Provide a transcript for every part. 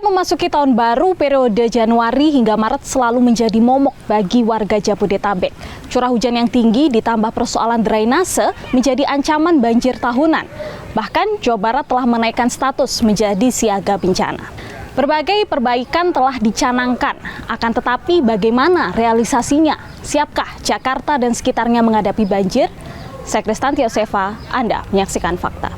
memasuki tahun baru, periode Januari hingga Maret selalu menjadi momok bagi warga Jabodetabek. Curah hujan yang tinggi ditambah persoalan drainase menjadi ancaman banjir tahunan. Bahkan Jawa Barat telah menaikkan status menjadi siaga bencana. Berbagai perbaikan telah dicanangkan, akan tetapi bagaimana realisasinya? Siapkah Jakarta dan sekitarnya menghadapi banjir? Saya Kristanti Yosefa, Anda menyaksikan Fakta.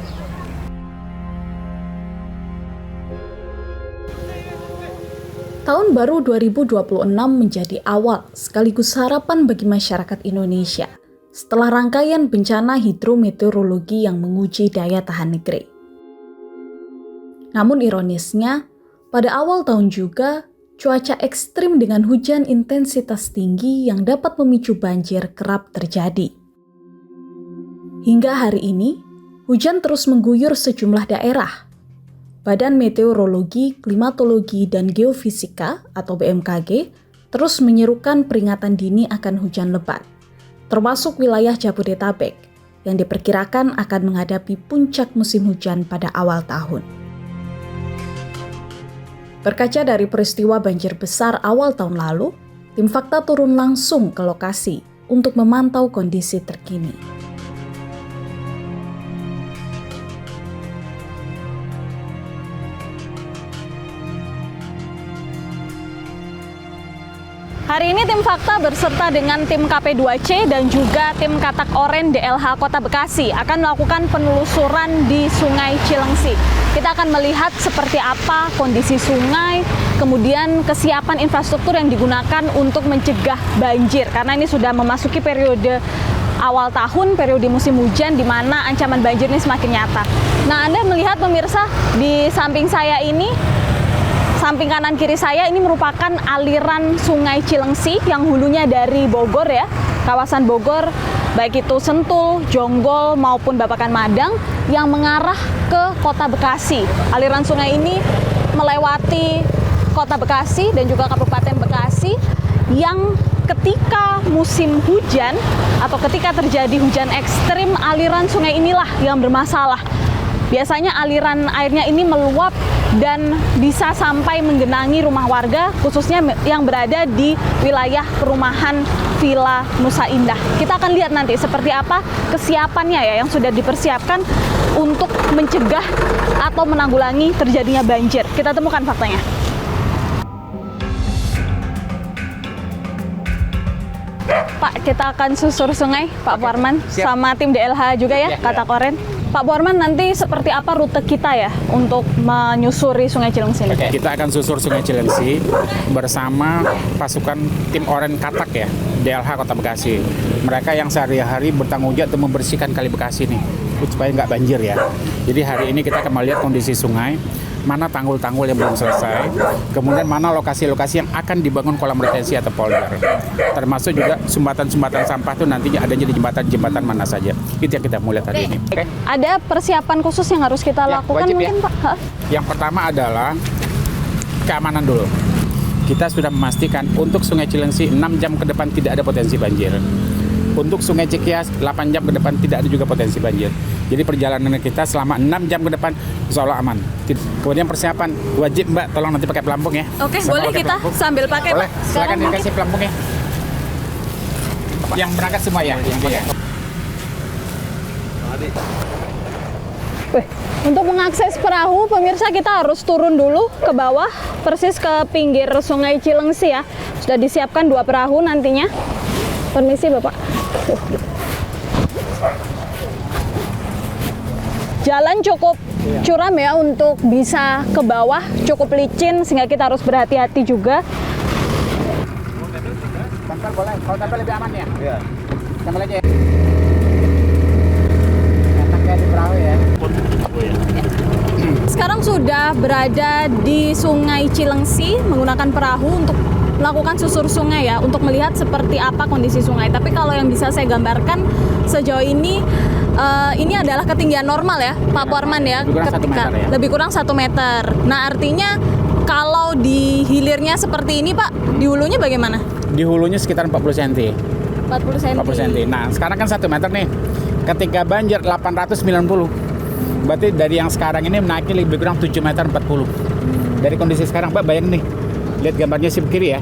Tahun baru 2026 menjadi awal sekaligus harapan bagi masyarakat Indonesia setelah rangkaian bencana hidrometeorologi yang menguji daya tahan negeri. Namun ironisnya, pada awal tahun juga, cuaca ekstrim dengan hujan intensitas tinggi yang dapat memicu banjir kerap terjadi. Hingga hari ini, hujan terus mengguyur sejumlah daerah. Badan Meteorologi, Klimatologi, dan Geofisika atau BMKG terus menyerukan peringatan dini akan hujan lebat, termasuk wilayah Jabodetabek yang diperkirakan akan menghadapi puncak musim hujan pada awal tahun. Berkaca dari peristiwa banjir besar awal tahun lalu, tim Fakta turun langsung ke lokasi untuk memantau kondisi terkini. Hari ini tim Fakta berserta dengan tim KP2C dan juga tim Katak Oren DLH Kota Bekasi akan melakukan penelusuran di Sungai Cilengsi. Kita akan melihat seperti apa kondisi sungai, kemudian kesiapan infrastruktur yang digunakan untuk mencegah banjir. Karena ini sudah memasuki periode awal tahun, periode musim hujan di mana ancaman banjir ini semakin nyata. Nah, Anda melihat pemirsa di samping saya ini, samping kanan kiri saya ini merupakan aliran Sungai Cilengsi yang hulunya dari Bogor ya, kawasan Bogor, baik itu Sentul, Jonggol maupun Babakan Madang yang mengarah ke Kota Bekasi. Aliran sungai ini melewati Kota Bekasi dan juga Kabupaten Bekasi yang ketika musim hujan atau ketika terjadi hujan ekstrim, aliran sungai inilah yang bermasalah. Biasanya aliran airnya ini meluap dan bisa sampai menggenangi rumah warga, khususnya yang berada di wilayah perumahan Villa Nusa Indah. Kita akan lihat nanti seperti apa kesiapannya ya yang sudah dipersiapkan untuk mencegah atau menanggulangi terjadinya banjir. Kita temukan faktanya. Pak, kita akan susur sungai, Pak Parman, sama tim DLH juga ya, Katak Oren. Pak Parman, nanti seperti apa rute kita ya untuk menyusuri Sungai Cilengsi? Kita akan susur Sungai Cilengsi bersama pasukan tim Oren Katak ya, DLH Kota Bekasi. Mereka yang sehari-hari bertanggung jawab untuk membersihkan Kali Bekasi nih, supaya nggak banjir ya. Jadi hari ini kita akan melihat kondisi sungai, mana tanggul-tanggul yang belum selesai, kemudian mana lokasi-lokasi yang akan dibangun kolam retensi atau polder. Termasuk juga sumbatan-sumbatan sampah itu nantinya adanya di jembatan-jembatan mana saja. Itu yang kita mulai hari ini. Okay. Ada persiapan khusus yang harus kita lakukan mungkin Pak? Yang pertama adalah keamanan dulu. Kita sudah memastikan untuk Sungai Cilengsi 6 jam ke depan tidak ada potensi banjir. Untuk Sungai Cikias 8 jam ke depan tidak ada juga potensi banjir. Jadi perjalanan kita selama 6 jam ke depan insya Allah aman. Kemudian persiapan wajib Mbak, tolong nanti pakai pelampung ya. Oke, boleh kita pelampung. Sambil pakai boleh. Pak. Silakan dikasih pelampung ya. Yang berangkat semua ya. Untuk mengakses perahu, pemirsa kita harus turun dulu ke bawah, persis ke pinggir Sungai Cilengsi ya. Sudah disiapkan 2 perahu nantinya. Permisi Bapak. Jalan cukup curam ya untuk bisa ke bawah, cukup licin sehingga kita harus berhati-hati juga. Tempel boleh, kalau tempel lebih aman ya? Iya. Tempel aja ya. Enak kayak di perahu ya. Sekarang sudah berada di Sungai Cilengsi menggunakan perahu untuk melakukan susur sungai ya, untuk melihat seperti apa kondisi sungai. Tapi kalau yang bisa saya gambarkan sejauh ini adalah ketinggian normal ya, Pak Parman ya, ketika lebih kurang 1 meter. Nah artinya kalau di hilirnya seperti ini Pak, di hulunya bagaimana? Di hulunya sekitar 40 cm. 40 cm. 40 cm. Nah sekarang kan 1 meter nih, ketika banjir 890. Berarti dari yang sekarang ini menaiki lebih kurang 7 meter 40. Dari kondisi sekarang, Mbak, bayangin nih. Lihat gambarnya si kiri ya.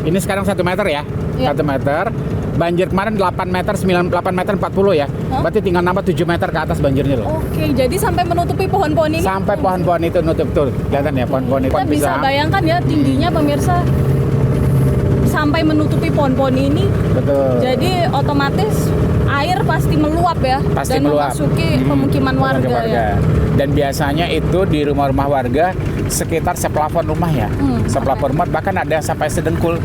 Ini sekarang 1 meter ya. Iya. 1 meter. Banjir kemarin 8 meter, 8 meter 40 ya. Berarti tinggal nambah 7 meter ke atas banjirnya loh. Oke, jadi sampai menutupi pohon-pohon ini. Sampai pohon-pohon itu nutup tuh. Kelihatan ya pohon-pohon itu. Kita Pohon bisa pisang. bayangkan ya tingginya pemirsa sampai menutupi pohon-pohon ini. Betul. Jadi otomatis air pasti meluap ya Pasti dan meluap. memasuki pemukiman warga ya. Dan biasanya itu di rumah-rumah warga sekitar seplafon rumah ya. Seplafon rumah, bahkan ada yang sampai sedengkul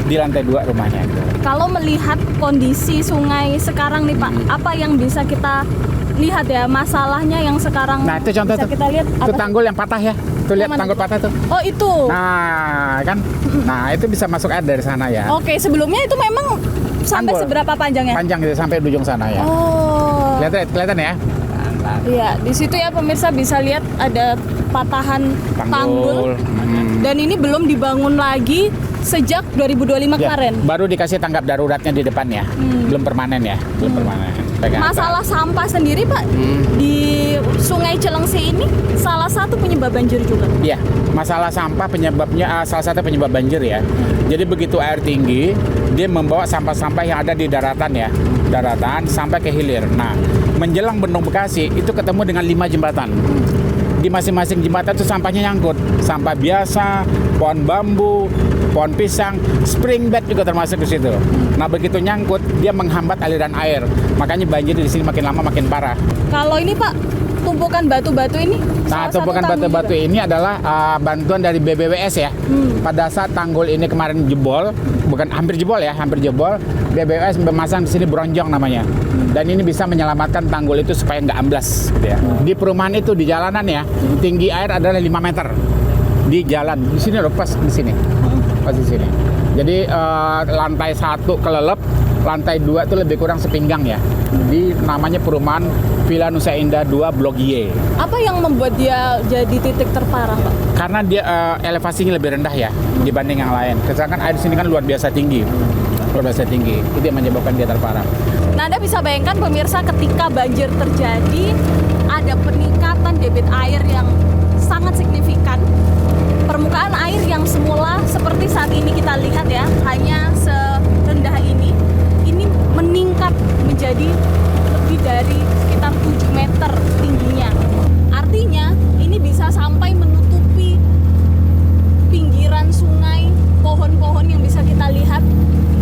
di lantai 2 rumahnya itu. Kalau melihat kondisi sungai sekarang nih Pak, apa yang bisa kita lihat ya masalahnya yang sekarang Nah, itu contoh bisa tuh. kita lihat Itu apa? tanggul yang patah ya. Tuh lihat Yang mana? tanggul patah tuh. Oh itu. Nah, kan. Nah, itu bisa masuk air dari sana ya. Oke, sebelumnya itu memang sampai Tanggul. seberapa panjangnya? Panjang gitu sampai di ujung sana ya. Oh. Kelihatan ya? Iya, di situ ya pemirsa bisa lihat ada patahan tanggul. Dan ini belum dibangun lagi sejak 2025 Ya, kemarin. baru dikasih tanggap daruratnya di depan ya. Belum permanen ya. Belum permanen. Pegang Masalah sampah sendiri Pak di Sungai Cilengsi ini salah satu penyebab banjir juga. Iya, masalah sampah penyebabnya salah satu penyebab banjir ya. Jadi begitu air tinggi, dia membawa sampah-sampah yang ada di daratan ya, daratan sampai ke hilir. Nah, menjelang Bendung Bekasi itu ketemu dengan 5 jembatan. Di masing-masing jembatan itu sampahnya nyangkut. Sampah biasa, pohon bambu, pohon pisang, spring bed juga termasuk di situ. Nah, begitu nyangkut, dia menghambat aliran air. Makanya banjir di sini makin lama makin parah. Kalau ini Pak, tumpukan batu-batu ini Nah, salah satu tumpukan tanggul batu-batu juga. ini adalah bantuan dari BBWS ya. Pada saat tanggul ini kemarin jebol, bukan hampir jebol ya, hampir jebol, BBWS memasang di sini bronjong namanya. Dan ini bisa menyelamatkan tanggul itu supaya nggak amblas gitu ya. Di perumahan itu di jalanan ya, tinggi air adalah 5 meter. Di jalan, di sini loh, pas di sini. Pas di sini. Jadi lantai 1 kelelep, lantai 2 itu lebih kurang sepinggang ya. Di namanya perumahan Villa Nusa Indah 2 Blok Y. Apa yang membuat dia jadi titik terparah Pak? Karena dia elevasinya lebih rendah ya dibanding yang lain. Sedangkan air di sini kan luar biasa tinggi. Luar biasa tinggi. Itu yang menyebabkan dia terparah. Nah, Anda bisa bayangkan pemirsa ketika banjir terjadi ada peningkatan debit air yang sangat signifikan. Permukaan air yang semula seperti saat ini kita lihat ya, hanya serendah ini meningkat menjadi lebih dari sekitar 7 meter tingginya. Artinya ini bisa sampai menutupi pinggiran sungai, pohon-pohon yang bisa kita lihat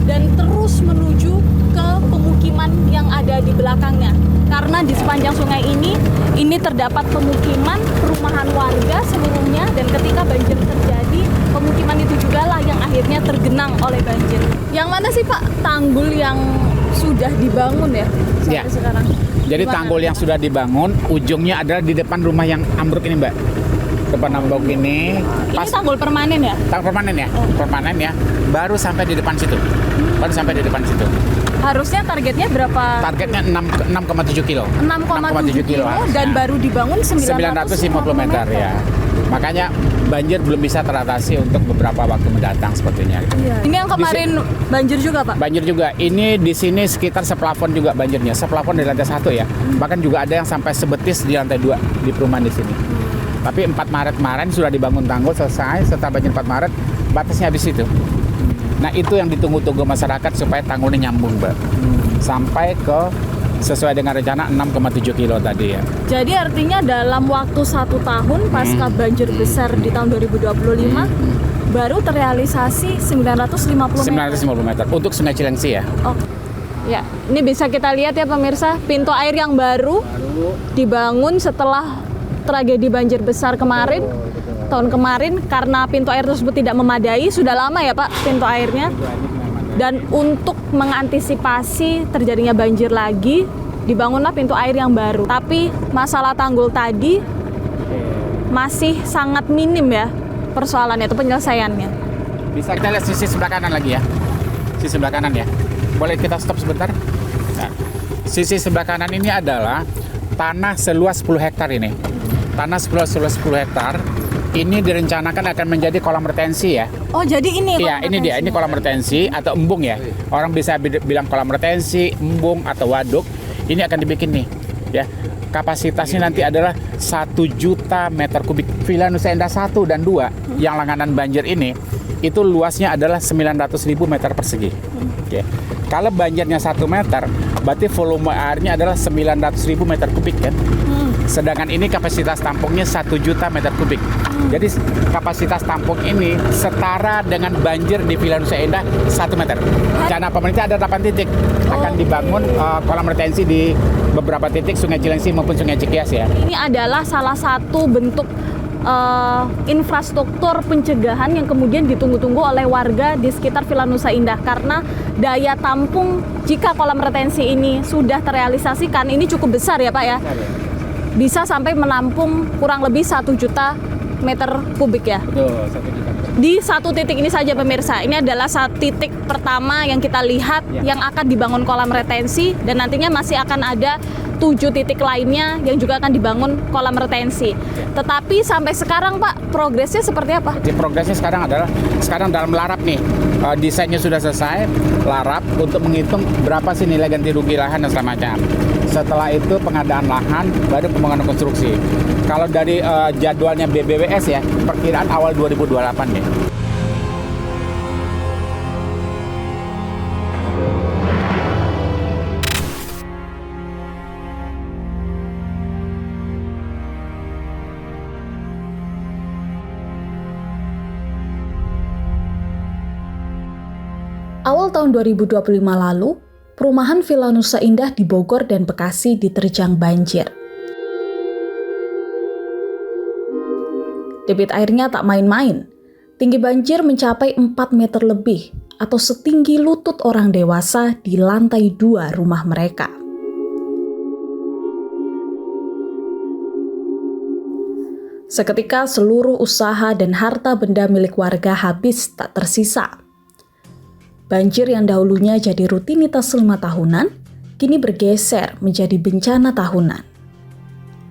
dan terus menuju ke pemukiman yang ada di belakangnya. Karena di sepanjang sungai ini terdapat pemukiman, perumahan warga seluruhnya, dan ketika banjir terjadi, pemukiman itu juga lah yang akhirnya tergenang oleh banjir. Yang mana sih Pak tanggul yang sudah dibangun ya sampai Ya. sekarang? Jadi Gimana? tanggul yang sudah dibangun, ujungnya adalah di depan rumah yang ambruk ini, Mbak. Depan ambruk ini. Ini tanggul permanen ya? Tanggul permanen ya, permanen ya. Baru sampai di depan situ. Baru sampai di depan situ. Harusnya targetnya berapa? Targetnya 6,7 kilo. 6,7 kilo harusnya. dan baru dibangun 950 meter ya. Makanya banjir belum bisa teratasi untuk beberapa waktu mendatang sepertinya. Iya. Ini yang kemarin banjir juga Pak? Banjir juga. Ini di sini sekitar seplafon juga banjirnya. Seplafon di lantai 1 ya. Bahkan juga ada yang sampai sebetis di lantai 2 di perumahan di sini. Tapi 4 Maret kemarin sudah dibangun tanggul selesai. Setelah banjir 4 Maret batasnya habis itu. Nah, itu yang ditunggu-tunggu masyarakat supaya tanggulnya nyambung, Mbak. Sampai ke sesuai dengan rencana 6,7 kilo tadi ya. Jadi artinya dalam waktu 1 tahun pasca banjir besar di tahun 2025 baru terrealisasi 950 meter. 950 meter untuk Sungai Cilengsi ya. Oh, ya. Ini bisa kita lihat ya pemirsa, pintu air yang baru dibangun setelah tragedi banjir besar kemarin. Tahun kemarin karena pintu air tersebut tidak memadai, sudah lama ya Pak pintu airnya. Dan untuk mengantisipasi terjadinya banjir lagi, dibangunlah pintu air yang baru. Tapi masalah tanggul tadi masih sangat minim ya persoalannya itu penyelesaiannya. Bisa kita lihat sisi sebelah kanan lagi ya. Sisi sebelah kanan ya. Boleh kita stop sebentar? Nah, sisi sebelah kanan ini adalah tanah seluas 10 hektar ini. Tanah seluas 10 hektar. Ini direncanakan akan menjadi kolam retensi ya. Oh, jadi ini Iya, ini dia, ini kolam retensi atau embung ya. Orang bisa bilang kolam retensi, embung atau waduk. Ini akan dibikin nih, ya. kapasitasnya nanti adalah 1 juta meter kubik. Villa Nusa Indah 1 dan 2 yang langganan banjir ini, itu luasnya adalah 900.000 meter persegi. Oke. Kalau banjirnya 1 meter, berarti volume airnya adalah 900.000 meter kubik kan. Sedangkan ini kapasitas tampungnya 1 juta meter kubik. Jadi kapasitas tampung ini setara dengan banjir di Villa Nusa Indah 1 meter. Rencana pemerintah ada 8 titik akan dibangun kolam retensi di beberapa titik Sungai Cilengsi maupun Sungai Cikeas ya. Ini adalah salah satu bentuk infrastruktur pencegahan yang kemudian ditunggu-tunggu oleh warga di sekitar Villa Nusa Indah, karena daya tampung jika kolam retensi ini sudah terrealisasikan ini cukup besar ya Pak ya. Bisa sampai menampung kurang lebih 1 juta meter kubik ya. Betul, 1 juta. Di satu titik ini saja pemirsa, ini adalah titik pertama yang kita lihat yang akan dibangun kolam retensi, dan nantinya masih akan ada 7 titik lainnya yang juga akan dibangun kolam retensi. Tetapi sampai sekarang Pak, progresnya seperti apa? Jadi progresnya sekarang adalah dalam larap nih, desainnya sudah selesai, larap untuk menghitung berapa sih nilai ganti rugi lahan dan segala macam. Setelah itu pengadaan lahan, baru pembangunan konstruksi. Kalau dari jadwalnya BBWS ya, perkiraan awal 2028 ya. Awal tahun 2025 lalu, perumahan Villa Nusa Indah di Bogor dan Bekasi diterjang banjir. Debit airnya tak main-main. Tinggi banjir mencapai 4 meter lebih atau setinggi lutut orang dewasa di lantai 2 rumah mereka. Seketika seluruh usaha dan harta benda milik warga habis tak tersisa. Banjir yang dahulunya jadi rutinitas 5 tahunan, kini bergeser menjadi bencana tahunan.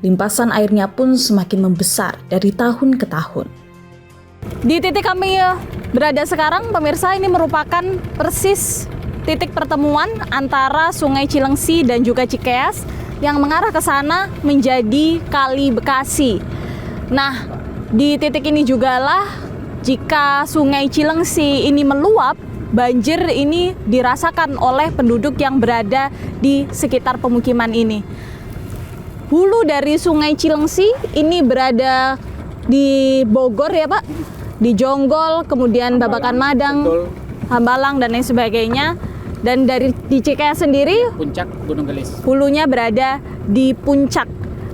Limpasan airnya pun semakin membesar dari tahun ke tahun. Di titik kami berada sekarang, pemirsa, ini merupakan persis titik pertemuan antara Sungai Cilengsi dan juga Cikeas yang mengarah ke sana menjadi Kali Bekasi. Nah, di titik ini jugalah jika Sungai Cilengsi ini meluap, banjir ini dirasakan oleh penduduk yang berada di sekitar pemukiman ini. Hulu dari Sungai Cilengsi ini berada di Bogor ya Pak, di Jonggol, kemudian Babakan Madang, Hambalang dan lain sebagainya. Dan dari di Cikeas sendiri, Puncak Gunung Gelis. hulunya berada di puncak.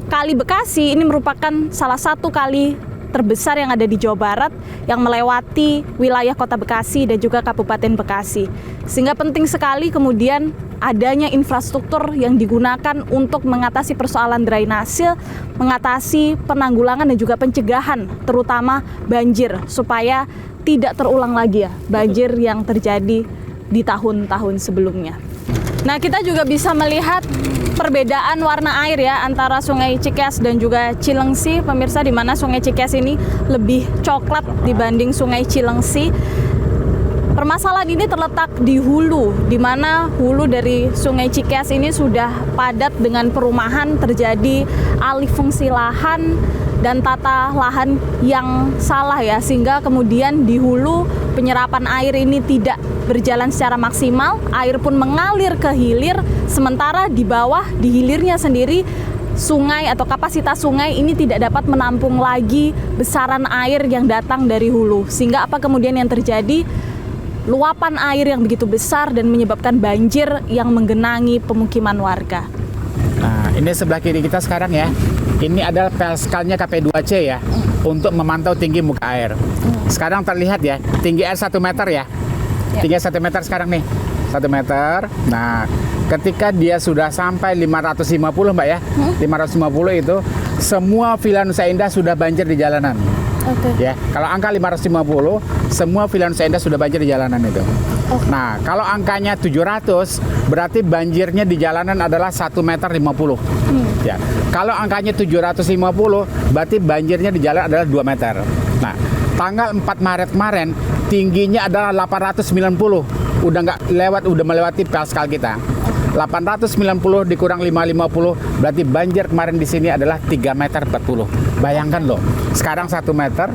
Kali Bekasi ini merupakan salah satu kali terbesar yang ada di Jawa Barat yang melewati wilayah Kota Bekasi dan juga Kabupaten Bekasi. Sehingga penting sekali kemudian adanya infrastruktur yang digunakan untuk mengatasi persoalan drainase, mengatasi penanggulangan dan juga pencegahan terutama banjir supaya tidak terulang lagi ya banjir yang terjadi di tahun-tahun sebelumnya. Nah, kita juga bisa melihat perbedaan warna air ya antara Sungai Cikeas dan juga Cilengsi, pemirsa, di mana Sungai Cikeas ini lebih coklat dibanding Sungai Cilengsi. Permasalahan ini terletak di hulu, di mana hulu dari Sungai Cikeas ini sudah padat dengan perumahan, terjadi alih fungsi lahan dan tata lahan yang salah ya, sehingga kemudian di hulu penyerapan air ini tidak berjalan secara maksimal, air pun mengalir ke hilir, sementara di bawah, di hilirnya sendiri, sungai atau kapasitas sungai ini tidak dapat menampung lagi besaran air yang datang dari hulu. Sehingga apa kemudian yang terjadi? Luapan air yang begitu besar dan menyebabkan banjir yang menggenangi pemukiman warga. Nah, ini sebelah kiri kita sekarang ya. Ini adalah PLSK-nya KP2C ya, untuk memantau tinggi muka air. Sekarang terlihat ya, tinggi air 1 meter ya. Tinggi 1 meter sekarang nih, 1 meter. Nah, ketika dia sudah sampai 550 Mbak ya, 550 itu semua Villa Nusa Indah sudah banjir di jalanan. Ya, kalau angka 550, semua Villa Nusa Indah sudah banjir di jalanan itu. Nah, kalau angkanya 700, berarti banjirnya di jalanan adalah 1 meter 50. Ya, kalau angkanya 750, berarti banjirnya di jalan adalah 2 meter. Nah, tanggal 4 Maret kemarin, tingginya adalah 890. Udah melewati PLSK kita. 890 dikurang 550 berarti banjir kemarin di sini adalah 3 meter 40. Bayangkan loh, sekarang 1 meter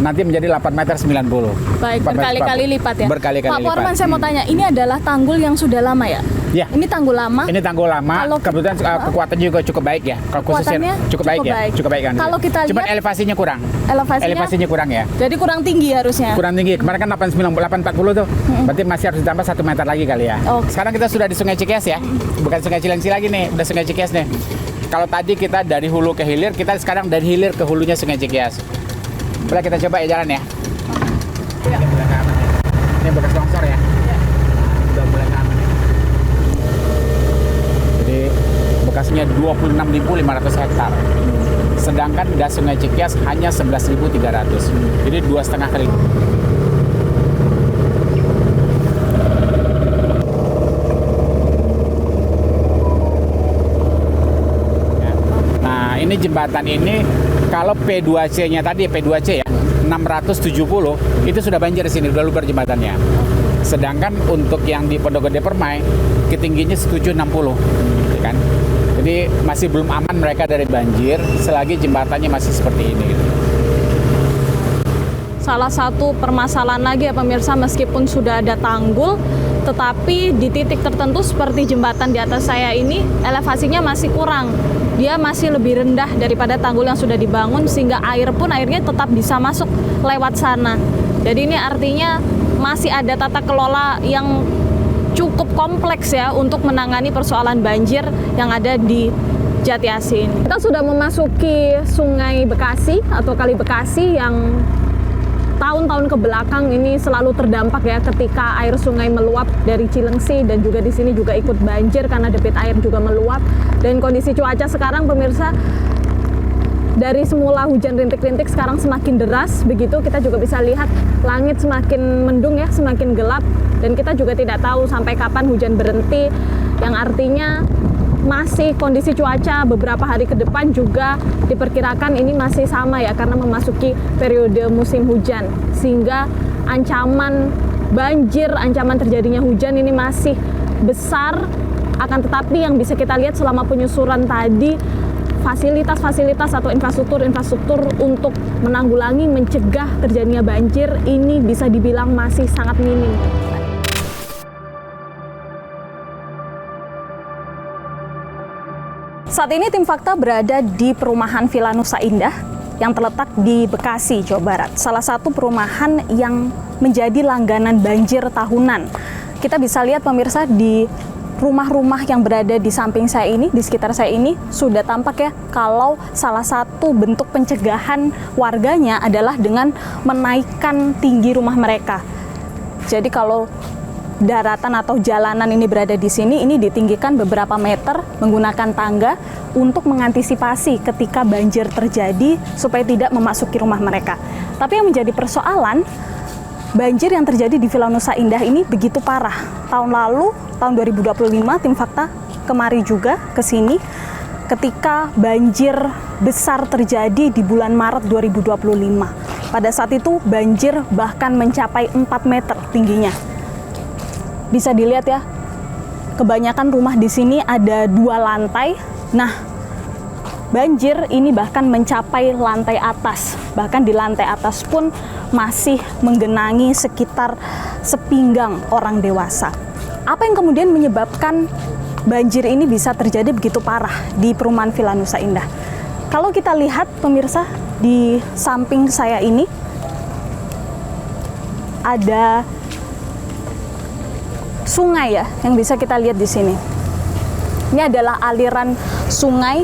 nanti menjadi 8 meter 90. Baik, berkali-kali lipat ya. Berkali-kali Pak lipat. Porman, saya mau tanya, ini adalah tanggul yang sudah lama ya? Ya. Ini tanggul lama. Ini tanggul lama, kebetulan kekuatannya juga cukup baik ya. Kalau khususnya cukup baik ya. Cukup baik kan. Kalau kita Cuman lihat elevasinya kurang. Elevasinya kurang ya. Jadi kurang tinggi harusnya. Kurang tinggi. Kemarin kan 840 tuh. Berarti masih harus ditambah 1 meter lagi kali ya. Sekarang kita sudah di Sungai Cikeas ya. Bukan Sungai Cilengsi lagi nih, udah Sungai Cikeas nih. Kalau tadi kita dari hulu ke hilir, kita sekarang dari hilir ke hulunya Sungai Cikeas. Boleh kita coba ya jalan ya. Ya. Ini bekas longsor ya. Udah mulai aman ya. Jadi bekasnya 26.500 hektar. Sedangkan gas Sungai Cikeas hanya 11.300. Jadi 2,5 kali. Nah, ini jembatan ini kalau P2C-nya tadi P2C ya 670 itu sudah banjir di sini, udah luber jembatannya. Sedangkan untuk yang di Pondok Gede Permai ketingginya 760, ya kan? Jadi masih belum aman mereka dari banjir selagi jembatannya masih seperti ini. Gitu. Salah satu permasalahan lagi ya pemirsa, meskipun sudah ada tanggul, tetapi di titik tertentu seperti jembatan di atas saya ini elevasinya masih kurang. Dia masih lebih rendah daripada tanggul yang sudah dibangun sehingga airnya tetap bisa masuk lewat sana. Jadi ini artinya masih ada tata kelola yang cukup kompleks ya untuk menangani persoalan banjir yang ada di Jati Asih. Kita sudah memasuki Sungai Bekasi atau Kali Bekasi yang tahun-tahun ke belakang ini selalu terdampak ya ketika air sungai meluap dari Cilengsi, dan juga di sini juga ikut banjir karena debit air juga meluap. Dan kondisi cuaca sekarang pemirsa, dari semula hujan rintik-rintik sekarang semakin deras, begitu kita juga bisa lihat langit semakin mendung ya, semakin gelap, dan kita juga tidak tahu sampai kapan hujan berhenti, yang artinya masih kondisi cuaca beberapa hari ke depan juga diperkirakan ini masih sama ya, karena memasuki periode musim hujan, sehingga ancaman banjir, ancaman terjadinya hujan ini masih besar. Akan tetapi yang bisa kita lihat selama penyusuran tadi, fasilitas-fasilitas atau infrastruktur untuk menanggulangi, mencegah terjadinya banjir ini bisa dibilang masih sangat minim. Saat ini tim Fakta berada di perumahan Villa Nusa Indah yang terletak di Bekasi, Jawa Barat. Salah satu perumahan yang menjadi langganan banjir tahunan. Kita bisa lihat pemirsa di rumah-rumah yang berada di samping saya ini, di sekitar saya ini, sudah tampak ya kalau salah satu bentuk pencegahan warganya adalah dengan menaikkan tinggi rumah mereka. Jadi kalau daratan atau jalanan ini berada di sini, ini ditinggikan beberapa meter menggunakan tangga untuk mengantisipasi ketika banjir terjadi supaya tidak memasuki rumah mereka. Tapi yang menjadi persoalan, banjir yang terjadi di Villa Nusa Indah ini begitu parah. Tahun lalu, tahun 2025, tim Fakta kemari juga ke sini ketika banjir besar terjadi di bulan Maret 2025. Pada saat itu banjir bahkan mencapai 4 meter tingginya. Bisa dilihat ya, kebanyakan rumah di sini ada 2 lantai. Nah, banjir ini bahkan mencapai lantai atas. Bahkan di lantai atas pun masih menggenangi sekitar sepinggang orang dewasa. Apa yang kemudian menyebabkan banjir ini bisa terjadi begitu parah di perumahan Villa Nusa Indah? Kalau kita lihat pemirsa, di samping saya ini ada sungai ya yang bisa kita lihat di sini. Ini adalah aliran sungai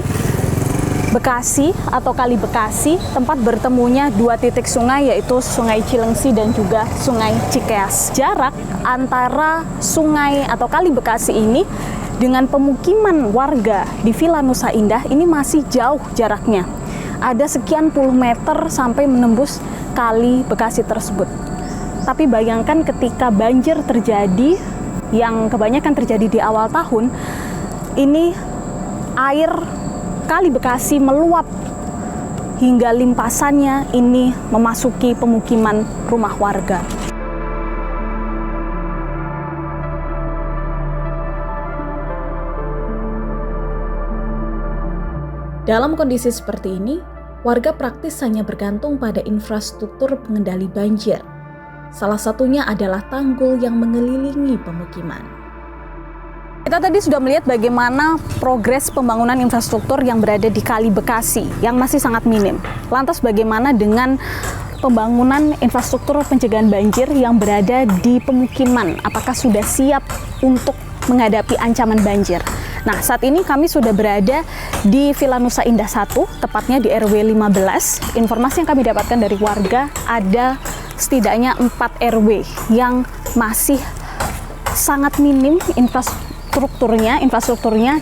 Bekasi atau Kali Bekasi, tempat bertemunya 2 titik sungai, yaitu Sungai Cilengsi dan juga Sungai Cikeas. Jarak antara sungai atau Kali Bekasi ini dengan pemukiman warga di Villa Nusa Indah ini masih jauh jaraknya. Ada sekian puluh meter sampai menembus Kali Bekasi tersebut. Tapi bayangkan ketika banjir terjadi, yang kebanyakan terjadi di awal tahun, ini air Kali Bekasi meluap hingga limpasannya ini memasuki pemukiman rumah warga. Dalam kondisi seperti ini, warga praktis hanya bergantung pada infrastruktur pengendali banjir. Salah satunya adalah tanggul yang mengelilingi pemukiman. Kita tadi sudah melihat bagaimana progres pembangunan infrastruktur yang berada di Kali Bekasi yang masih sangat minim. Lantas bagaimana dengan pembangunan infrastruktur pencegahan banjir yang berada di pemukiman? Apakah sudah siap untuk menghadapi ancaman banjir? Nah, saat ini kami sudah berada di Villa Nusa Indah 1, tepatnya di RW 15. Informasi yang kami dapatkan dari warga, ada setidaknya 4 RW yang masih sangat minim infrastrukturnya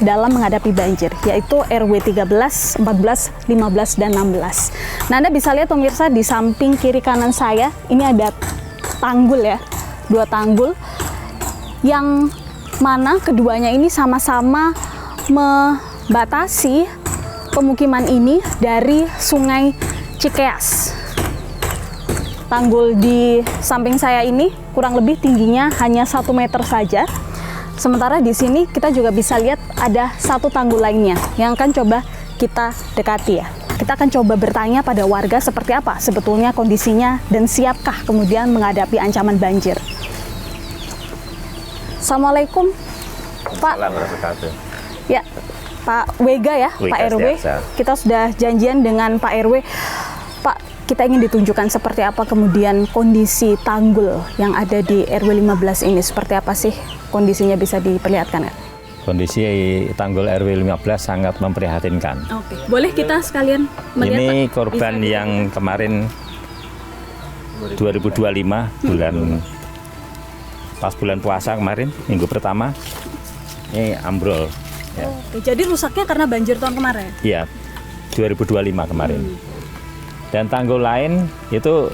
dalam menghadapi banjir, yaitu RW 13, 14, 15, dan 16. Nah, Anda bisa lihat pemirsa di samping kiri kanan saya, ini ada tanggul ya, 2 tanggul, yang mana keduanya ini sama-sama membatasi pemukiman ini dari Sungai Cikeas. Tanggul di samping saya ini kurang lebih tingginya hanya 1 meter saja. Sementara di sini kita juga bisa lihat ada 1 tanggul lainnya yang akan coba kita dekati ya. Kita akan coba bertanya pada warga seperti apa sebetulnya kondisinya dan siapkah kemudian menghadapi ancaman banjir. Assalamualaikum, Pak. Ya, Pak Wega ya, Pak RW. Kita sudah janjian dengan Pak RW. Pak, kita ingin ditunjukkan seperti apa kemudian kondisi tanggul yang ada di RW 15 ini. Seperti apa sih kondisinya, bisa diperlihatkan ya? Kondisi tanggul RW 15 sangat memprihatinkan. Oke, boleh kita sekalian melihat? Ini Pak? korban Bisa yang kemarin 2025 bulan pas bulan puasa kemarin, minggu pertama, ini ambrol. Ya. Oke, jadi rusaknya karena banjir tahun kemarin? Iya, 2025 kemarin. Dan tanggul lain itu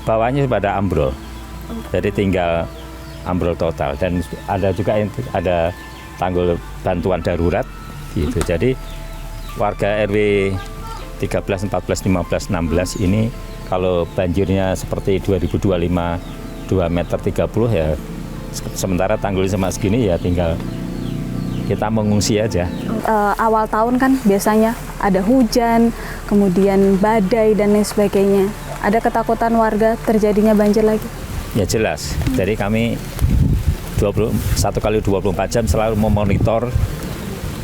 bawahnya pada ambrol, jadi tinggal ambrol total. Dan ada juga ada tanggul bantuan darurat gitu. Jadi warga RW 13, 14, 15, 16 ini kalau banjirnya seperti 2025 2 meter 30 ya, sementara tanggulnya sama segini ya tinggal kita mengungsi aja. Awal tahun kan biasanya ada hujan, kemudian badai dan lain sebagainya. Ada ketakutan warga terjadinya banjir lagi? Ya jelas. Jadi kami 1 kali 24 jam selalu memonitor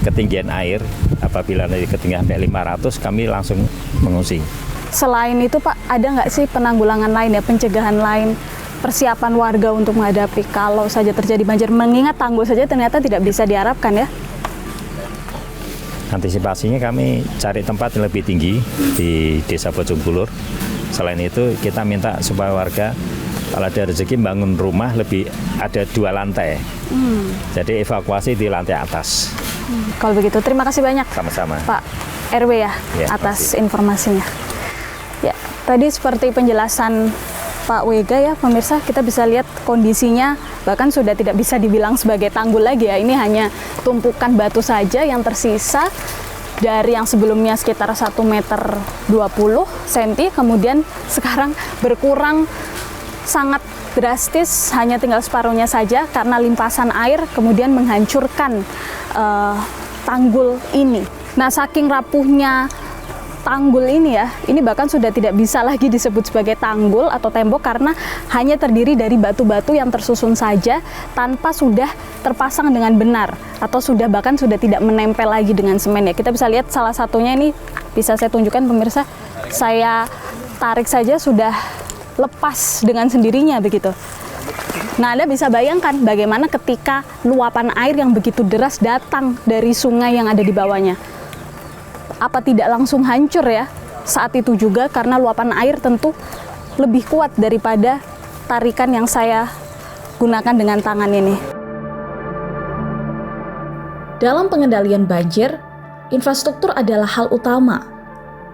ketinggian air. Apabila dari ketinggian sampai 500 kami langsung mengungsi. Selain itu Pak, ada nggak sih penanggulangan lain ya, pencegahan lain, persiapan warga untuk menghadapi kalau saja terjadi banjir? Mengingat tanggul saja ternyata tidak bisa diharapkan ya. Antisipasinya kami cari tempat yang lebih tinggi di Desa Bojongkulur. Selain itu kita minta supaya warga kalau ada rezeki bangun rumah lebih ada 2 lantai. Jadi evakuasi di lantai atas. Kalau begitu terima kasih banyak. Sama-sama. Pak RW ya atas informasinya. Ya, tadi seperti penjelasan Pak Wega ya, pemirsa, kita bisa lihat kondisinya bahkan sudah tidak bisa dibilang sebagai tanggul lagi ya. Ini hanya tumpukan batu saja yang tersisa dari yang sebelumnya sekitar 1 meter 20 cm, kemudian sekarang berkurang sangat drastis, hanya tinggal separuhnya saja karena limpasan air kemudian menghancurkan tanggul ini. Nah, saking rapuhnya tanggul ini ya, ini bahkan sudah tidak bisa lagi disebut sebagai tanggul atau tembok karena hanya terdiri dari batu-batu yang tersusun saja tanpa sudah terpasang dengan benar atau bahkan sudah tidak menempel lagi dengan semen ya. Kita bisa lihat salah satunya ini, bisa saya tunjukkan pemirsa, saya tarik saja sudah lepas dengan sendirinya begitu. Nah, Anda bisa bayangkan bagaimana ketika luapan air yang begitu deras datang dari sungai yang ada di bawahnya. Apa tidak langsung hancur ya saat itu juga, karena luapan air tentu lebih kuat daripada tarikan yang saya gunakan dengan tangan ini. Dalam pengendalian banjir, infrastruktur adalah hal utama.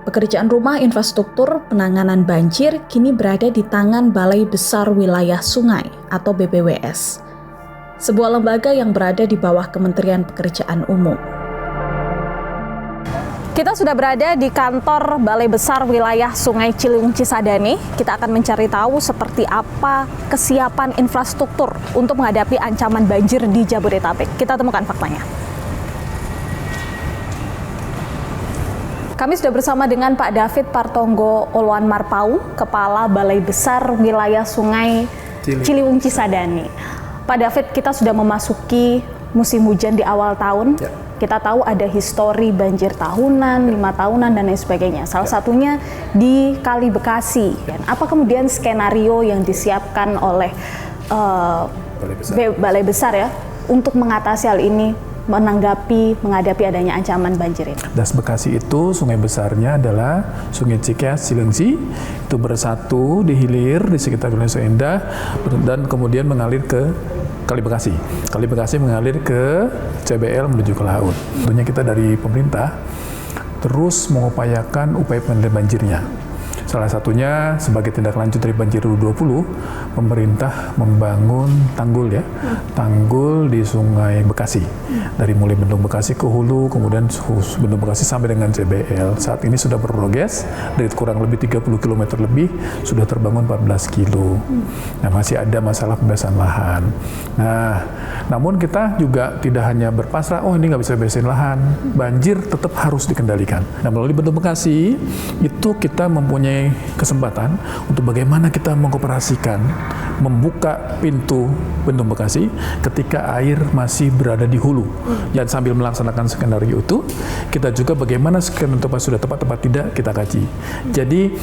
Pekerjaan rumah infrastruktur penanganan banjir kini berada di tangan Balai Besar Wilayah Sungai atau BBWS, sebuah lembaga yang berada di bawah Kementerian Pekerjaan Umum. Kita sudah berada di kantor Balai Besar Wilayah Sungai Ciliwung Cisadane. Kita akan mencari tahu seperti apa kesiapan infrastruktur untuk menghadapi ancaman banjir di Jabodetabek. Kita temukan faktanya. Kami sudah bersama dengan Pak David Partonggo Oloan Marpau, Kepala Balai Besar Wilayah Sungai Ciliwung Cisadane. Pak David, kita sudah memasuki musim hujan di awal tahun. Ya. Kita tahu ada histori banjir tahunan, 5 tahunan, dan lain sebagainya. Salah satunya di Kali Bekasi. Apa kemudian skenario yang disiapkan oleh Balai Besar ya untuk mengatasi hal ini, menghadapi adanya ancaman banjir ini? Das Bekasi itu sungai besarnya adalah Sungai Cikeas Cilengsi, itu bersatu di hilir di sekitar Wilayah Indah dan kemudian mengalir ke Kali Bekasi. Kali Bekasi mengalir ke CBL menuju ke laut. Tentunya kita dari pemerintah terus mengupayakan upaya pengendalian banjirnya. Salah satunya sebagai tindak lanjut dari banjir 2020, pemerintah membangun tanggul ya, tanggul di Sungai Bekasi. Dari mulai Bendung Bekasi ke hulu, kemudian Bendung Bekasi sampai dengan CBL. Saat ini sudah berprogres dari kurang lebih 30 km lebih, sudah terbangun 14 kilo. Nah, masih ada masalah pembebasan lahan. Nah, namun kita juga tidak hanya berpasrah, oh ini nggak bisa bebasin lahan, banjir tetap harus dikendalikan. Nah, melalui Bendung Bekasi, itu kita mempunyai kesempatan untuk bagaimana kita mengkooperasikan, membuka pintu Bendung Bekasi ketika air masih berada di hulu. Dan sambil melaksanakan skenario itu, kita juga bagaimana skenario tempat sudah tepat tidak kita kaji. Jadi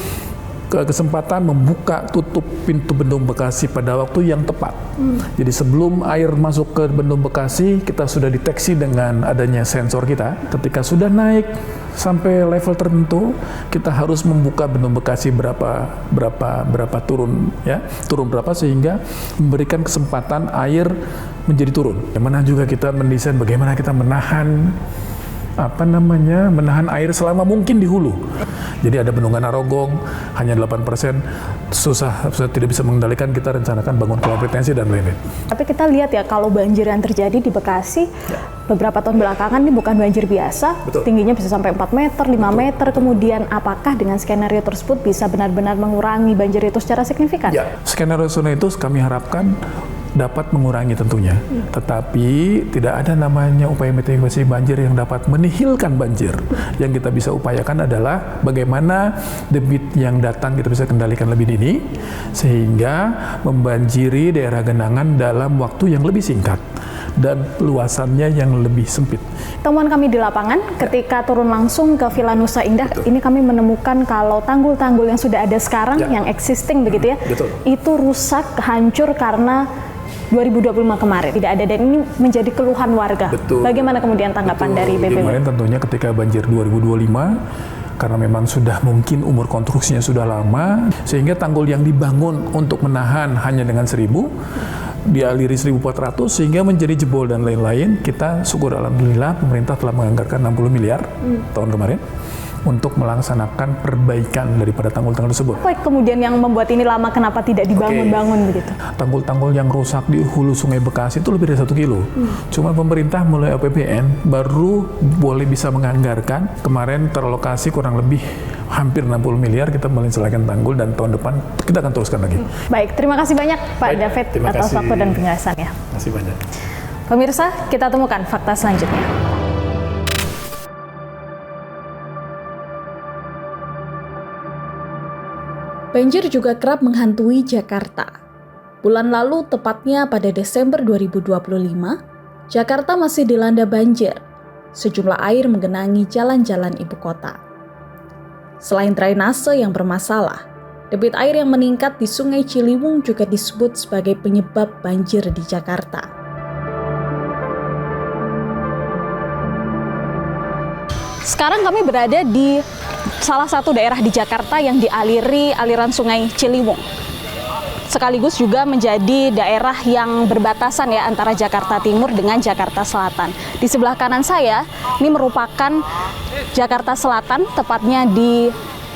kesempatan membuka tutup pintu Bendung Bekasi pada waktu yang tepat. Jadi sebelum air masuk ke Bendung Bekasi, kita sudah deteksi dengan adanya sensor kita. Ketika sudah naik sampai level tertentu, kita harus membuka Bendung Bekasi berapa turun ya, turun berapa sehingga memberikan kesempatan air menjadi turun. Yang mana juga kita mendesain bagaimana kita menahan air selama mungkin di hulu. Jadi ada bendungan Narogong hanya 8%, susah tidak bisa mengendalikan, kita rencanakan bangun kolam retensi dan lain-lain. Tapi kita lihat ya, kalau banjir yang terjadi di Bekasi beberapa tahun belakangan ini bukan banjir biasa. Betul. Tingginya bisa sampai 4 meter, 5 meter. Kemudian apakah dengan skenario tersebut bisa benar-benar mengurangi banjir itu secara signifikan? Ya, skenario itu kami harapkan dapat mengurangi tentunya, tetapi tidak ada namanya upaya mitigasi banjir yang dapat menihilkan banjir. Yang kita bisa upayakan adalah bagaimana debit yang datang kita bisa kendalikan lebih dini, sehingga membanjiri daerah genangan dalam waktu yang lebih singkat dan luasannya yang lebih sempit. Temuan kami di lapangan ketika turun langsung ke Villa Nusa Indah, ini kami menemukan kalau tanggul-tanggul yang sudah ada sekarang, yang existing begitu ya, itu rusak, hancur karena 2025 kemarin tidak ada, dan ini menjadi keluhan warga. Betul. Bagaimana kemudian tanggapan dari BPBD? Kemarin tentunya ketika banjir 2025, karena memang sudah mungkin umur konstruksinya sudah lama, sehingga tanggul yang dibangun untuk menahan hanya dengan 1.000, dialiri 1.400 sehingga menjadi jebol dan lain-lain. Kita syukur alhamdulillah pemerintah telah menganggarkan 60 miliar tahun kemarin untuk melaksanakan perbaikan daripada tanggul-tanggul tersebut. Apa kemudian yang membuat ini lama, kenapa tidak dibangun-bangun begitu? Tanggul-tanggul yang rusak di hulu Sungai Bekasi itu lebih dari 1 kilo. Cuma pemerintah melalui APBN baru boleh bisa menganggarkan, kemarin teralokasi kurang lebih hampir 60 miliar kita menyelesaikan tanggul, dan tahun depan kita akan teruskan lagi. Baik, terima kasih banyak Pak David atas waktu dan penjelasannya. Terima kasih banyak. Pemirsa, kita temukan fakta selanjutnya. Banjir juga kerap menghantui Jakarta. Bulan lalu, tepatnya pada Desember 2025, Jakarta masih dilanda banjir. Sejumlah air menggenangi jalan-jalan ibu kota. Selain drainase yang bermasalah, debit air yang meningkat di Sungai Ciliwung juga disebut sebagai penyebab banjir di Jakarta. Sekarang kami berada di salah satu daerah di Jakarta yang dialiri aliran Sungai Ciliwung. Sekaligus juga menjadi daerah yang berbatasan ya antara Jakarta Timur dengan Jakarta Selatan. Di sebelah kanan saya, ini merupakan Jakarta Selatan, tepatnya di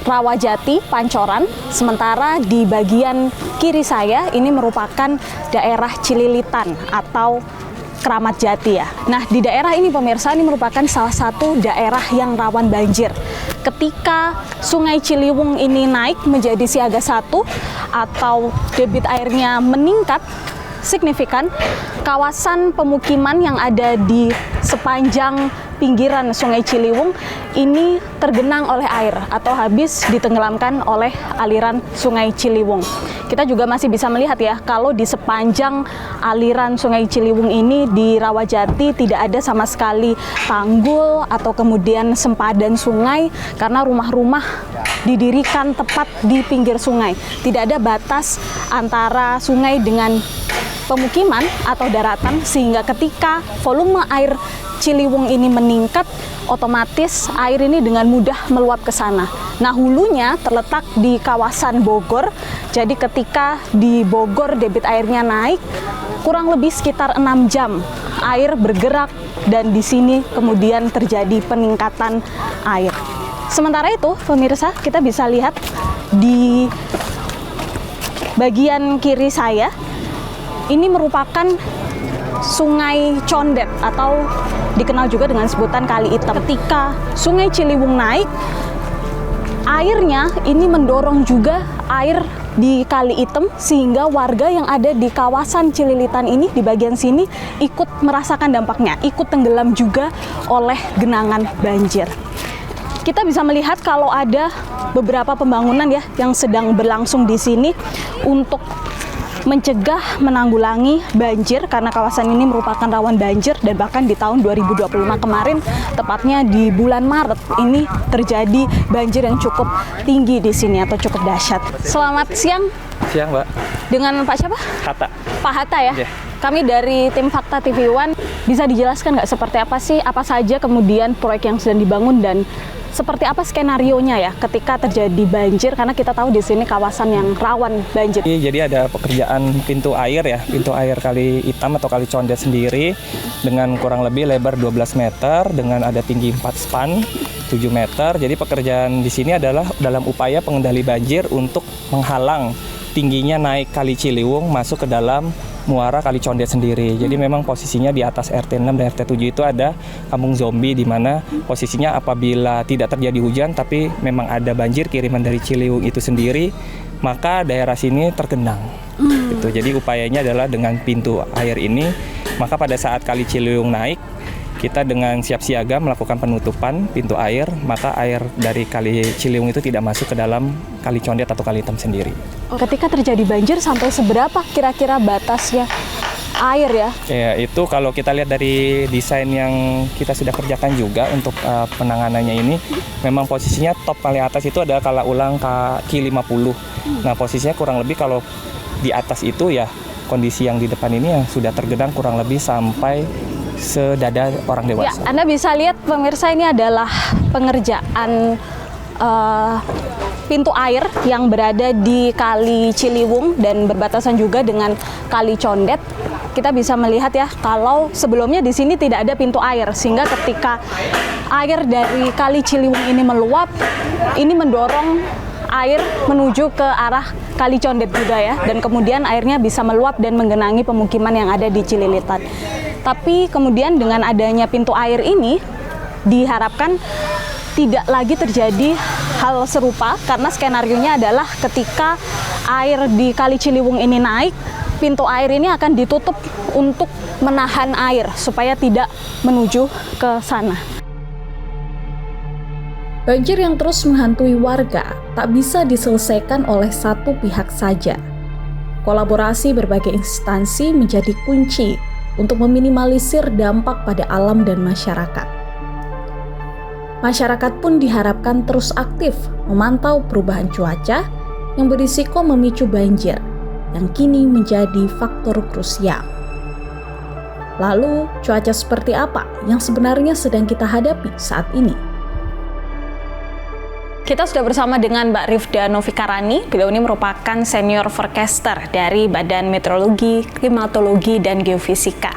Rawajati, Pancoran. Sementara di bagian kiri saya, ini merupakan daerah Cililitan atau Keramat Jati ya. Nah, di daerah ini pemirsa, ini merupakan salah satu daerah yang rawan banjir. Ketika Sungai Ciliwung ini naik menjadi siaga 1 atau debit airnya meningkat signifikan, kawasan pemukiman yang ada di sepanjang pinggiran Sungai Ciliwung ini tergenang oleh air atau habis ditenggelamkan oleh aliran Sungai Ciliwung. Kita juga masih bisa melihat ya, kalau di sepanjang aliran Sungai Ciliwung ini di Rawajati tidak ada sama sekali tanggul atau kemudian sempadan sungai karena rumah-rumah didirikan tepat di pinggir sungai. Tidak ada batas antara sungai dengan pemukiman atau daratan, sehingga ketika volume air Ciliwung ini meningkat, otomatis air ini dengan mudah meluap ke sana. Nah, hulunya terletak di kawasan Bogor, jadi ketika di Bogor debit airnya naik, kurang lebih sekitar 6 jam air bergerak dan di sini kemudian terjadi peningkatan air. Sementara itu, pemirsa, kita bisa lihat di bagian kiri saya, ini merupakan Sungai Condet atau dikenal juga dengan sebutan Kali Hitam. Ketika Sungai Ciliwung naik, airnya ini mendorong juga air di Kali Hitam sehingga warga yang ada di kawasan Cililitan ini di bagian sini ikut merasakan dampaknya, ikut tenggelam juga oleh genangan banjir. Kita bisa melihat kalau ada beberapa pembangunan ya yang sedang berlangsung di sini untuk mencegah, menanggulangi banjir karena kawasan ini merupakan rawan banjir dan bahkan di tahun 2025 kemarin, tepatnya di bulan Maret, ini terjadi banjir yang cukup tinggi di sini atau cukup dahsyat. Selamat siang. Siang, Mbak. Dengan Pak siapa? Hatta. Pak Hatta ya? Yeah. Kami dari tim Fakta TV One, bisa dijelaskan nggak seperti apa sih, apa saja kemudian proyek yang sedang dibangun dan seperti apa skenarionya ya ketika terjadi banjir, karena kita tahu di sini kawasan yang rawan banjir. Jadi ada pekerjaan pintu air ya, pintu air Kali Hitam atau Kali Condet sendiri dengan kurang lebih lebar 12 meter dengan ada tinggi 4 span 7 meter. Jadi pekerjaan di sini adalah dalam upaya pengendali banjir untuk menghalang tingginya naik Kali Ciliwung masuk ke dalam muara Kali Condet sendiri. Jadi memang posisinya di atas RT 6 dan RT 7 itu ada kampung zombie, di mana posisinya apabila tidak terjadi hujan tapi memang ada banjir kiriman dari Ciliwung itu sendiri, maka daerah sini tergenang. Gitu. Jadi upayanya adalah dengan pintu air ini, maka pada saat Kali Ciliwung naik, kita dengan siap siaga melakukan penutupan pintu air, maka air dari Kali Ciliwung itu tidak masuk ke dalam Kali Condet atau Kali Hitam sendiri. Ketika terjadi banjir sampai seberapa kira-kira batasnya air ya? Ya, itu kalau kita lihat dari desain yang kita sudah kerjakan juga untuk penanganannya ini, memang posisinya top paling atas itu adalah kala ulang Ki 50. Nah, posisinya kurang lebih kalau di atas itu ya kondisi yang di depan ini yang sudah tergenang kurang lebih sampai sedada orang dewasa. Ya, Anda bisa lihat pemirsa, ini adalah pengerjaan pintu air yang berada di Kali Ciliwung dan berbatasan juga dengan Kali Condet. Kita bisa melihat ya, kalau sebelumnya di sini tidak ada pintu air, sehingga ketika air dari Kali Ciliwung ini meluap, ini mendorong air menuju ke arah Kali Condet juga ya, dan kemudian airnya bisa meluap dan menggenangi pemukiman yang ada di Cililitan. Tapi kemudian dengan adanya pintu air ini diharapkan tidak lagi terjadi hal serupa, karena skenarionya adalah ketika air di Kali Ciliwung ini naik, pintu air ini akan ditutup untuk menahan air supaya tidak menuju ke sana. Banjir yang terus menghantui warga tak bisa diselesaikan oleh satu pihak saja. Kolaborasi berbagai instansi menjadi kunci untuk meminimalisir dampak pada alam dan masyarakat. Masyarakat pun diharapkan terus aktif memantau perubahan cuaca yang berisiko memicu banjir, yang kini menjadi faktor krusial. Lalu, cuaca seperti apa yang sebenarnya sedang kita hadapi saat ini? Kita sudah bersama dengan Mbak Rifda Novikarani. Beliau ini merupakan senior forecaster dari Badan Meteorologi, Klimatologi, dan Geofisika.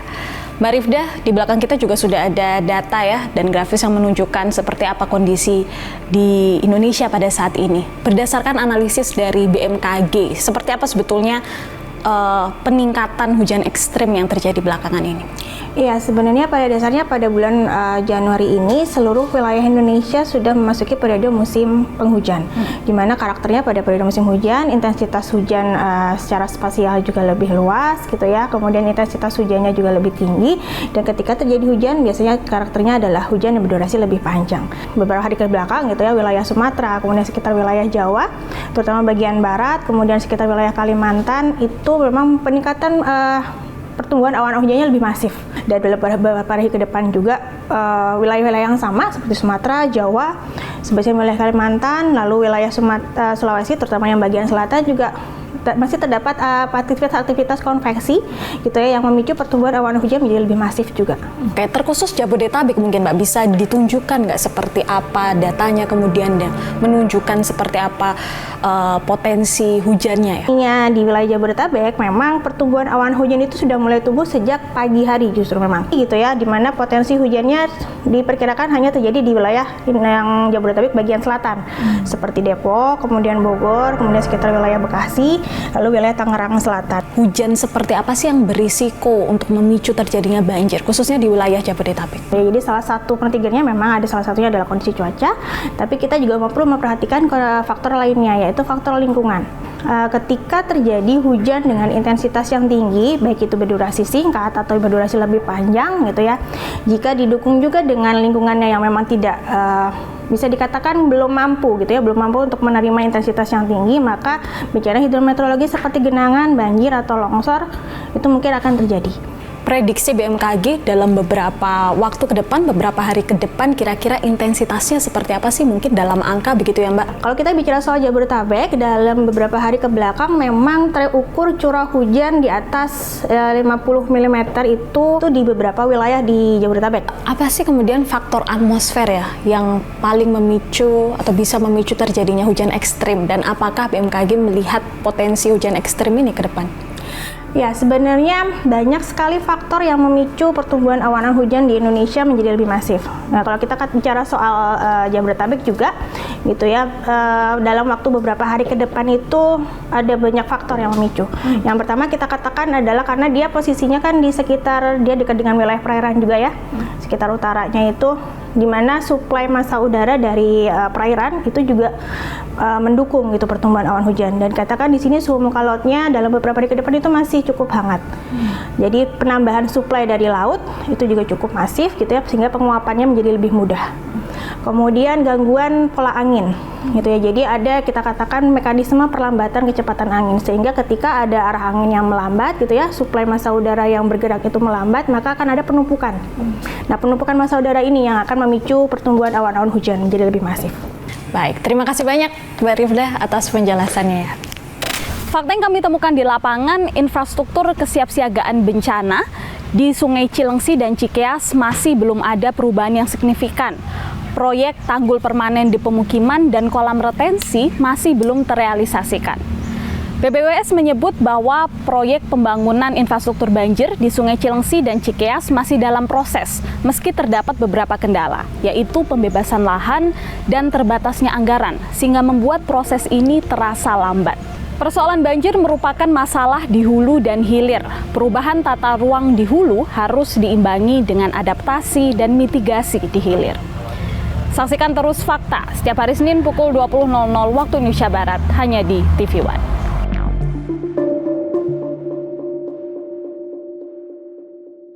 Mbak Rifda, di belakang kita juga sudah ada data ya dan grafis yang menunjukkan seperti apa kondisi di Indonesia pada saat ini. Berdasarkan analisis dari BMKG, seperti apa sebetulnya peningkatan hujan ekstrim yang terjadi belakangan ini? Iya, sebenarnya pada dasarnya pada bulan Januari ini seluruh wilayah Indonesia sudah memasuki periode musim penghujan, di mana karakternya pada periode musim hujan, intensitas hujan secara spasial juga lebih luas gitu ya, kemudian intensitas hujannya juga lebih tinggi, dan ketika terjadi hujan biasanya karakternya adalah hujan yang berdurasi lebih panjang. Beberapa hari ke belakang gitu ya, wilayah Sumatera, kemudian sekitar wilayah Jawa, terutama bagian barat, kemudian sekitar wilayah Kalimantan, itu memang peningkatan pertumbuhan awan hujannya lebih masif. Dan beberapa hari ke depan juga wilayah-wilayah yang sama seperti Sumatera, Jawa, sebagian wilayah Kalimantan, lalu wilayah Sulawesi terutama yang bagian selatan juga masih terdapat aktivitas konveksi gitu ya, yang memicu pertumbuhan awan hujan menjadi lebih masif juga. Oke, terkhusus Jabodetabek mungkin Mbak bisa ditunjukkan nggak seperti apa datanya kemudian dan menunjukkan seperti apa potensi hujannya ya? Di wilayah Jabodetabek memang pertumbuhan awan hujan itu sudah mulai tumbuh sejak pagi hari justru memang gitu ya, dimana potensi hujannya diperkirakan hanya terjadi di wilayah yang Jabodetabek bagian selatan seperti Depok, kemudian Bogor, kemudian sekitar wilayah Bekasi, lalu wilayah Tangerang Selatan. Hujan seperti apa sih yang berisiko untuk memicu terjadinya banjir, khususnya di wilayah Jabodetabek? Ya, jadi salah satu triggernya memang ada, salah satunya adalah kondisi cuaca, tapi kita juga perlu memperhatikan faktor lainnya, yaitu faktor lingkungan. Ketika terjadi hujan dengan intensitas yang tinggi, baik itu berdurasi singkat atau berdurasi lebih panjang gitu ya, jika didukung juga dengan lingkungannya yang memang tidak bisa dikatakan belum mampu gitu ya, belum mampu untuk menerima intensitas yang tinggi, maka bencana hidrometeorologi seperti genangan, banjir atau longsor itu mungkin akan terjadi. Prediksi BMKG dalam beberapa waktu ke depan, beberapa hari ke depan, kira-kira intensitasnya seperti apa sih, mungkin dalam angka begitu ya Mbak? Kalau kita bicara soal Jabodetabek, dalam beberapa hari ke belakang memang terukur curah hujan di atas 50 mm itu di beberapa wilayah di Jabodetabek. Apa sih kemudian faktor atmosfer ya yang paling memicu atau bisa memicu terjadinya hujan ekstrim, dan apakah BMKG melihat potensi hujan ekstrim ini ke depan? Ya, sebenarnya banyak sekali faktor yang memicu pertumbuhan awan hujan di Indonesia menjadi lebih masif. Nah, kalau kita bicara soal Jabodetabek juga, gitu ya, dalam waktu beberapa hari ke depan itu ada banyak faktor yang memicu. Yang pertama kita katakan adalah karena dia posisinya kan di sekitar, dia dekat dengan wilayah perairan juga ya, sekitar utaranya itu, di mana suplai massa udara dari perairan itu juga mendukung gitu pertumbuhan awan hujan, dan katakan di sini suhu muka lautnya dalam beberapa hari ke depan itu masih cukup hangat. Jadi penambahan suplai dari laut itu juga cukup masif gitu ya, sehingga penguapannya menjadi lebih mudah. Kemudian gangguan pola angin gitu ya. Jadi ada, kita katakan, mekanisme perlambatan kecepatan angin, sehingga ketika ada arah angin yang melambat gitu ya, suplai massa udara yang bergerak itu melambat, maka akan ada penumpukan. Nah, penumpukan massa udara ini yang akan memicu pertumbuhan awan-awan hujan menjadi lebih masif. Baik, terima kasih banyak Mbak Rifdah atas penjelasannya ya. Fakta yang kami temukan di lapangan, infrastruktur kesiapsiagaan bencana di Sungai Cilengsi dan Cikeas masih belum ada perubahan yang signifikan. Proyek tanggul permanen di pemukiman dan kolam retensi masih belum terrealisasikan. BPWS menyebut bahwa proyek pembangunan infrastruktur banjir di Sungai Cilengsi dan Cikeas masih dalam proses, meski terdapat beberapa kendala, yaitu pembebasan lahan dan terbatasnya anggaran, sehingga membuat proses ini terasa lambat. Persoalan banjir merupakan masalah di hulu dan hilir. Perubahan tata ruang di hulu harus diimbangi dengan adaptasi dan mitigasi di hilir. Saksikan terus Fakta setiap hari Senin pukul 20.00 waktu Indonesia Barat hanya di TV One.